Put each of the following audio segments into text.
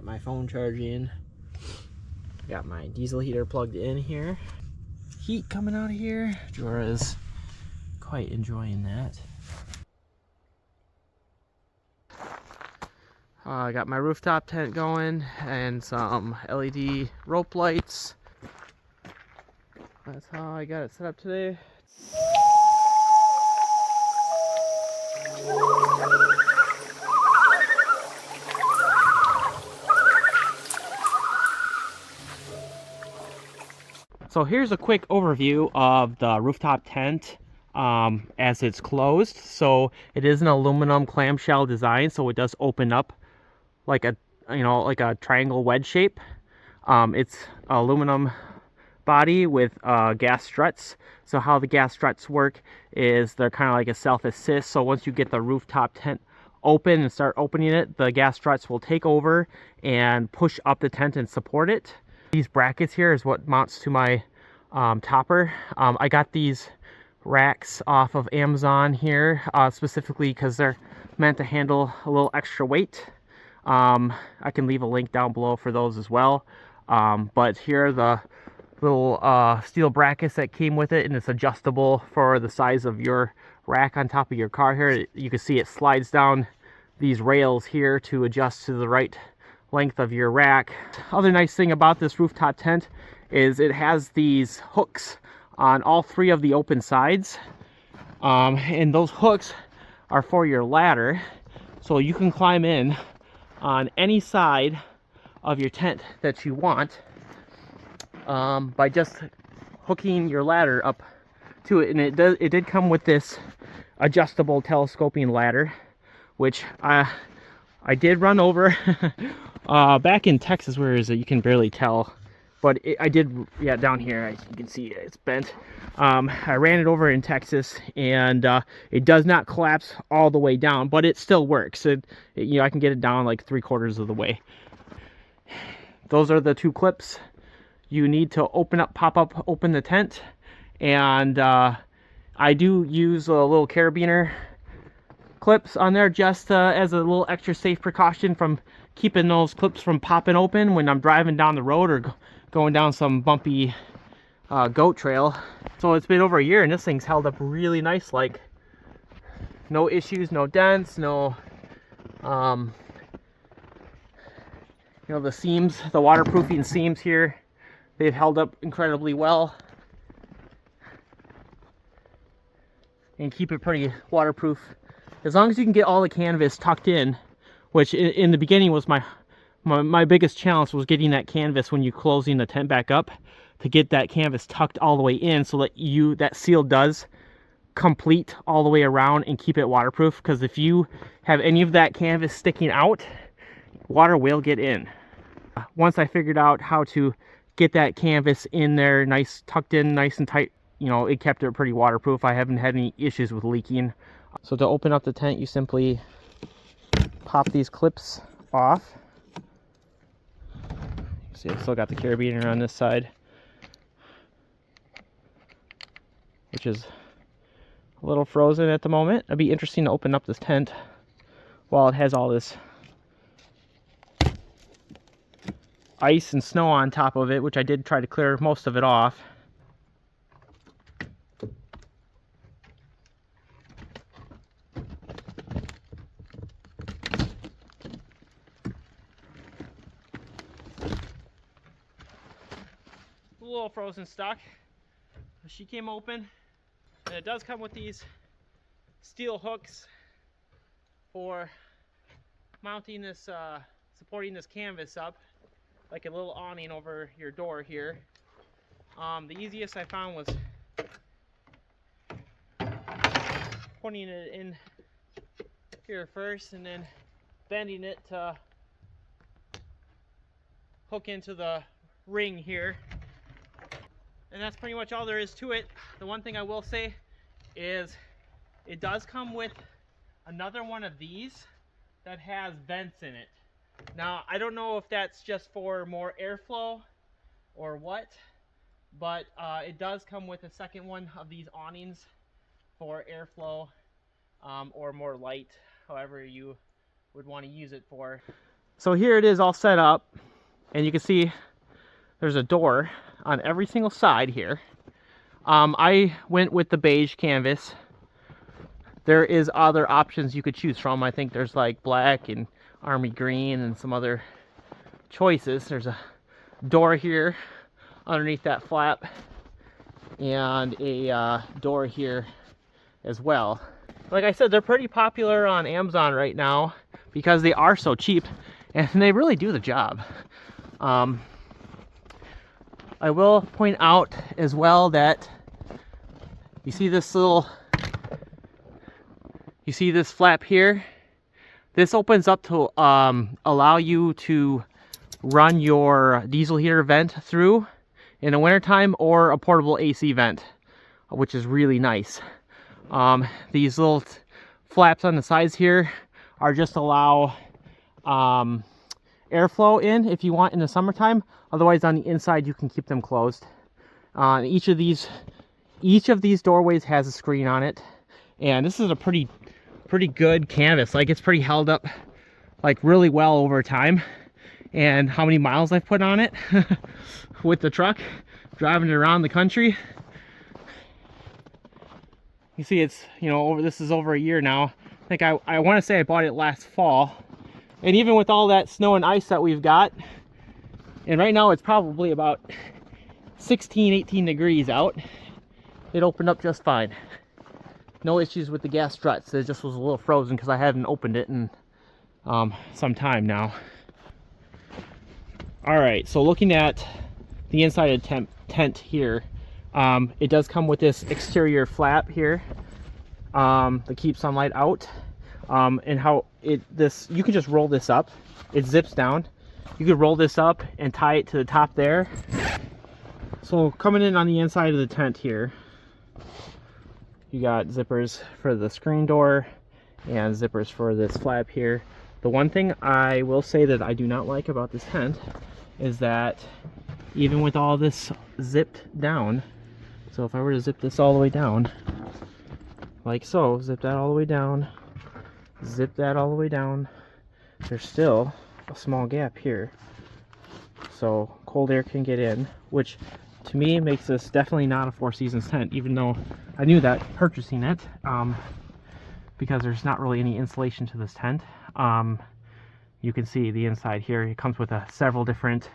Got my phone charging. Got my diesel heater plugged in here. Heat coming out of here. Jora's quite enjoying that. I got my rooftop tent going and some LED rope lights. That's how I got it set up today. So here's a quick overview of the rooftop tent as it's closed. So it is an aluminum clamshell design, so it does open up like a like a triangle wedge shape. It's aluminum body with gas struts. So how the gas struts work is they're kind of like a self-assist. So once you get the rooftop tent open and start opening it, the gas struts will take over and push up the tent and support it. These brackets here is what mounts to my topper. I got these racks off of Amazon here specifically because they're meant to handle a little extra weight. I can leave a link down below for those as well. But here are the little steel brackets that came with it, and it's adjustable for the size of your rack on top of your car here. You can see it slides down these rails here to adjust to the right length of your rack. Other nice thing about this rooftop tent is it has these hooks on all three of the open sides, and those hooks are for your ladder, so you can climb in on any side of your tent that you want by just hooking your ladder up to it. And it did come with this adjustable telescoping ladder, which I did run over back in Texas. Where is it? You can barely tell, but I did, yeah, down here you can see it's bent. I ran it over in Texas, and it does not collapse all the way down, but it still works. You know, I can get it down like 3/4 of the way. Those are the two clips you need to open the tent, and I do use a little carabiner clips on there just as a little extra safe precaution from keeping those clips from popping open when I'm driving down the road or going down some bumpy goat trail. So it's been over a year and this thing's held up really nice, like no issues, no dents, no you know, the seams, the waterproofing seams here, they've held up incredibly well and keep it pretty waterproof. As long as you can get all the canvas tucked in, which in the beginning was my biggest challenge, was getting that canvas when you're closing the tent back up, to get that canvas tucked all the way in so that that seal does complete all the way around and keep it waterproof. Because if you have any of that canvas sticking out, water will get in. Once I figured out how to get that canvas in there nice, tucked in nice and tight, you know, it kept it pretty waterproof. I haven't had any issues with leaking. So to open up the tent, you simply pop these clips off. See, I still got the carabiner on this side, which is a little frozen at the moment. It'd be interesting to open up this tent while it has all this ice and snow on top of it, which I did try to clear most of it off. A little frozen stuck. She came open, and it does come with these steel hooks for mounting this, supporting this canvas up, like a little awning over your door here. The easiest I found was putting it in here first and then bending it to hook into the ring here. And that's pretty much all there is to it. The one thing I will say is it does come with another one of these that has vents in it. Now, I don't know if that's just for more airflow or what, but it does come with a second one of these awnings for airflow or more light, however you would want to use it for. So here it is all set up, and you can see there's a door on every single side here. I went with the beige canvas. There is other options you could choose from. I think there's like black and army green and some other choices. There's a door here underneath that flap, and a door here as well. Like I said, they're pretty popular on Amazon right now because they are so cheap, and they really do the job. I will point out as well that you see this flap here? This opens up to allow you to run your diesel heater vent through in the wintertime, or a portable AC vent, which is really nice. These little flaps on the sides here are just allow airflow in if you want in the summertime. Otherwise, on the inside you can keep them closed. Each of these doorways has a screen on it, and this is a pretty good canvas. Like, it's pretty held up like really well over time. And how many miles I've put on it with the truck, driving it around the country. You see, it's, you know, this is over a year now. I think I want to say I bought it last fall. And even with all that snow and ice that we've got, and right now it's probably about 16-18 degrees out, it opened up just fine. No issues with the gas struts. It just was a little frozen because I haven't opened it in some time now. Alright, so looking at the inside of the tent here, it does come with this exterior flap here that keeps sunlight out. And how you can just roll this up. It zips down. You could roll this up and tie it to the top there. So coming in on the inside of the tent here, you got zippers for the screen door and zippers for this flap here. The one thing I will say that I do not like about this tent is that even with all this zipped down, so if I were to zip this all the way down, like so, zip that all the way down, zip that all the way down, there's still a small gap here. So cold air can get in, which to me makes this definitely not a Four Seasons tent, even though I knew that purchasing it, because there's not really any insulation to this tent. You can see the inside here, it comes with several different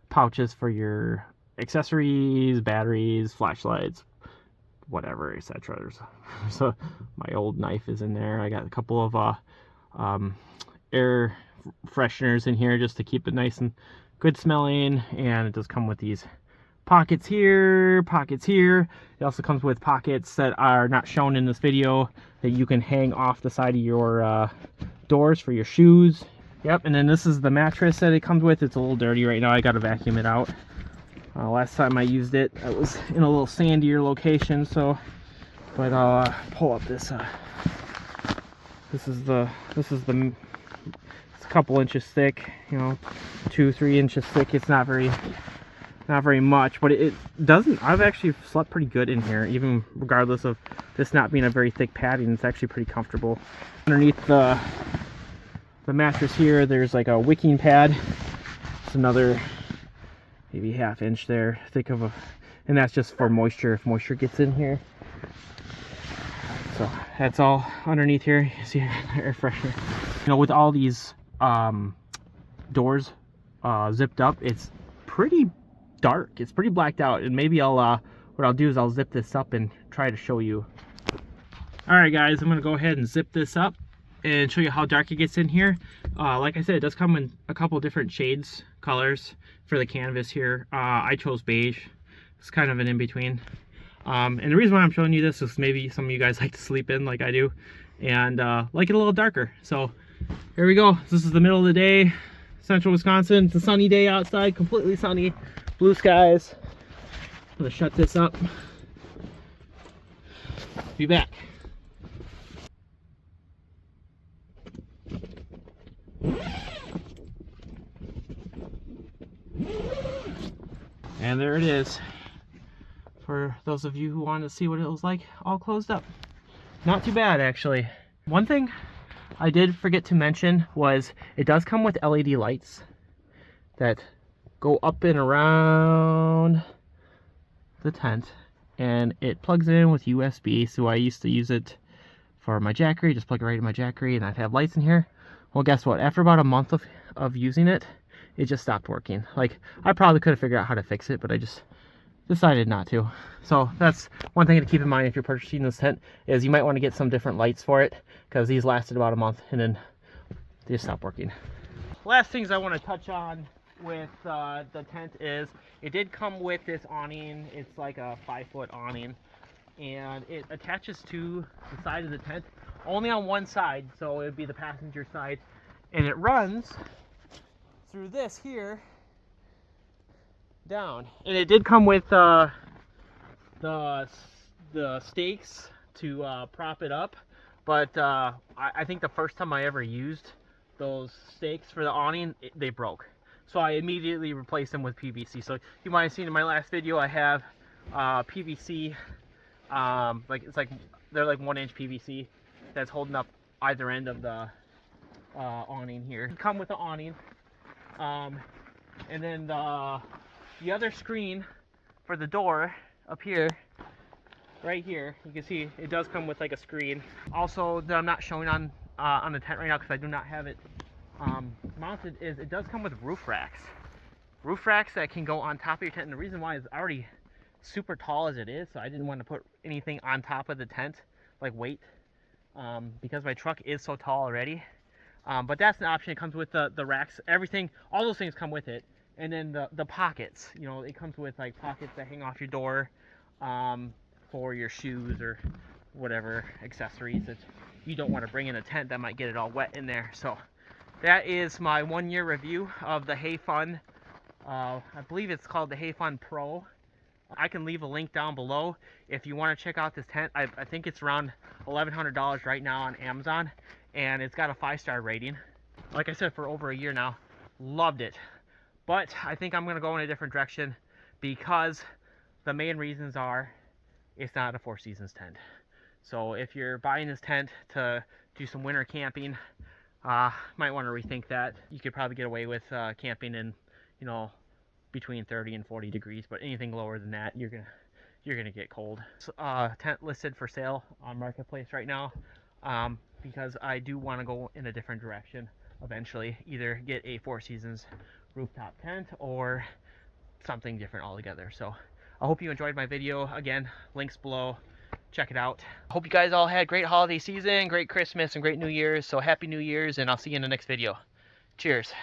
pouches for your accessories, batteries, flashlights, whatever, etc. My old knife is in there. I got a couple of air fresheners in here just to keep it nice and good smelling, and it does come with these pockets here, pockets here. It also comes with pockets that are not shown in this video that you can hang off the side of your doors for your shoes. Yep, and then this is the mattress that it comes with. It's a little dirty right now. I gotta vacuum it out. Last time I used it, it was in a little sandier location, so, but I'll pull up this. This is it's a couple inches thick, you know, 2-3 inches thick. It's not very much, but it doesn't. I've actually slept pretty good in here, even regardless of this not being a very thick padding. It's actually pretty comfortable. Underneath the mattress here, there's like a wicking pad. It's another maybe ½ inch there thick of and that's just for moisture, if moisture gets in here. So that's all underneath here. You see air freshener. You know, with all these doors zipped up, it's pretty dark. It's pretty blacked out, and maybe I'll what I'll do is I'll zip this up and try to show you. All right, guys, I'm gonna go ahead and zip this up and show you how dark it gets in here. Like I said, it does come in a couple different shades, colors for the canvas here. I chose beige. It's kind of an in-between. And the reason why I'm showing you this is maybe some of you guys like to sleep in like I do, and like it a little darker. So here we go. This is the middle of the day, central Wisconsin. It's a sunny day outside, completely sunny, blue skies. I'm gonna shut this up. Be back. And there it is, for those of you who want to see what it was like all closed up. Not too bad, actually. One thing I did forget to mention was it does come with LED lights that go up and around the tent, and it plugs in with USB. So I used to use it for my Jackery, just plug it right in my Jackery, and I'd have lights in here. Well, guess what? After about a month of using it, it just stopped working. Like, I probably could have figured out how to fix it, but I just decided not to. So that's one thing to keep in mind if you're purchasing this tent, is you might want to get some different lights for it, because these lasted about a month and then they just stopped working. Last things I want to touch on with the tent is it did come with this awning. It's like a 5-foot awning, and it attaches to the side of the tent only on one side, so it would be the passenger side, and it runs through this here down. And it did come with the stakes to prop it up, but I think the first time I ever used those stakes for the awning, they broke. So I immediately replaced them with PVC. So you might have seen in my last video, I have PVC, they're like 1-inch PVC that's holding up either end of the awning here. Come with the awning, and then the other screen for the door up here, right here, you can see it does come with like a screen. Also, that I'm not showing on the tent right now because I do not have it mounted, is it does come with roof racks. Roof racks that can go on top of your tent, and the reason why is already super tall as it is, so I didn't want to put anything on top of the tent, like weight, because my truck is so tall already. But that's an option. It comes with the racks, everything, all those things come with it. And then the pockets, you know, it comes with like pockets that hang off your door for your shoes or whatever accessories that you don't want to bring in a tent that might get it all wet in there. So that is my 1-year review of the HeyFun. I believe it's called the HeyFun Pro. I can leave a link down below if you want to check out this tent. I think it's around $1,100 right now on Amazon, and it's got a 5-star rating. Like I said, for over a year now. Loved it. But I think I'm going to go in a different direction, because the main reasons are it's not a 4 Seasons tent. So if you're buying this tent to do some winter camping, might want to rethink that. You could probably get away with camping in, you know, between 30 and 40 degrees, but anything lower than that, you're gonna get cold. Tent listed for sale on Marketplace right now, because I do want to go in a different direction eventually. Either get a 4 Seasons rooftop tent or something different altogether. So I hope you enjoyed my video. Again, links below. Check it out. Hope you guys all had a great holiday season, great Christmas, and great New Year's. So happy New Year's, and I'll see you in the next video. Cheers.